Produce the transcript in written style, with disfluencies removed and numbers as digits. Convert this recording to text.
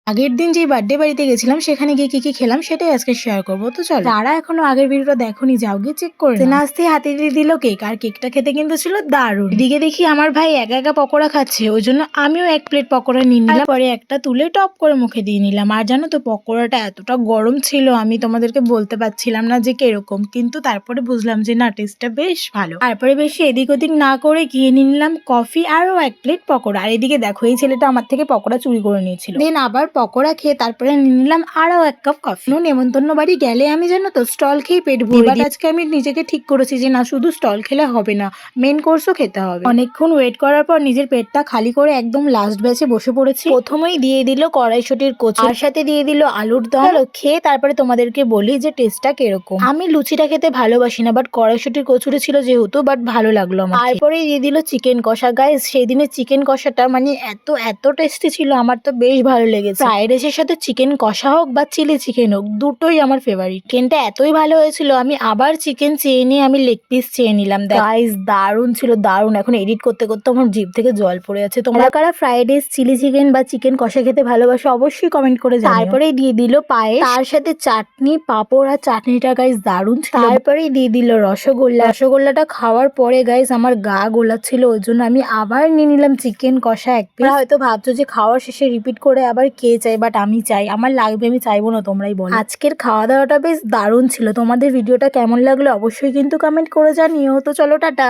আগের দিন যে বার্থডে বাড়িতে গেছিলাম সেখানে গিয়ে কি খেলাম সেটাই আজকে শেয়ার করবো। তো চলো, যারা এখনো আগের ভিডিওটা দেখোনি যাও গিয়ে চেক করে নাও। নাচতে হাতে দিয়ে দিল কেক, আর কেকটা খেতে কিন্তু ছিল দারুণ। এদিকে দেখি আমার ভাই একা একা পকোড়া খাচ্ছে, ওই জন্য আমিও এক প্লেট পকোড়া নিয়ে নিলাম, পরে একটা তুলে টপ করে মুখে দিয়ে নিলাম। আর জানো তো পকোড়াটা এতটা গরম ছিল আমি তোমাদেরকে বলতে পারছিলাম না যে কিরকম, কিন্তু তারপরে বুঝলাম যে না, টেস্টটা বেশ ভালো। তারপরে বেশি এদিক ওদিক না করে গিয়ে নিলাম কফি আরও এক প্লেট পকোড়া। আর এদিকে দেখো এই ছেলেটা আমার থেকে পকোড়া চুরি করে নিয়েছিল। দেন আবার পকোড়া খেয়ে তারপরে নিলাম আরো এক কাপ কফি। নেমন্তন্ন বাড়ি গেলে আমি জানো তো স্টল খেয়ে পেট ভরি, বাট আজকে আমি নিজেকে ঠিক করেছি যে না, শুধু স্টল খেলে হবে না, মেন কোর্সও খেতে হবে। অনেকক্ষণ ওয়েট করার পর নিজের পেটটা খালি করে একদম লাস্ট ব্যাচে বসে পড়েছি। প্রথমেই দিয়ে দিল কড়াইশুটির কচু, আর সাথে দিয়ে দিল আলুর দম। খেয়ে তারপরে তোমাদেরকে বলি যে টেস্টটা কিরকম। আমি লুচিটা খেতে ভালোবাসি না, বাট কড়াইশুটির কচুরি ছিল যেহেতু, বাট ভালো লাগলো আমার। তারপরে দিয়ে দিল চিকেন কষা। গাইস, সেই দিনের চিকেন কষাটা মানে এত এত টেস্টি ছিল, আমার তো বেশ ভালো লেগেছে। ফ্রাইড রাইসের সাথে চিকেন কষা হোক বা চিলি চিকেন হোক, দুটোই আমার ফেভারিট। চিকেনটা এতই ভালো হয়েছিল আমি আবার চিকেন চেয়ে নিয়ে আমি লেগ পিস চেয়ে নিলাম। গাইস, দারুণ ছিল দারুণ। এখন এডিট করতে করতে আমার জিভ থেকে জল পড়ে আছে। তোমরা কারা ফ্রাইড রাইস, চিলি চিকেন বা চিকেন কষা খেতে ভালোবাসো অবশ্যই কমেন্ট করে জানিও। তারপরেই দিয়ে দিল পায়েস, তার সাথে চাটনি, পাঁপড়, আর চাটনিটা গাইস দারুণ ছিল। তারপরেই দিয়ে দিল রসগোল্লা। রসগোল্লাটা খাওয়ার পরে গাইস আমার গা গোলাচ্ছিল, ওই জন্য আমি আবার নিয়ে নিলাম চিকেন কষা এক পিস। হয়তো ভাবছো যে খাওয়ার শেষে রিপিট করে আবার কে চাই, বাট আমি চাই, আমার লাগবে, আমি চাইবো না, তোমরাই বলো। আজকের খাওয়া দাওয়াটা বেশ দারুণ ছিল। তোমাদের ভিডিওটা কেমন লাগলো অবশ্যই কিন্তু কমেন্ট করে জানিও। তো চলো, টাটা।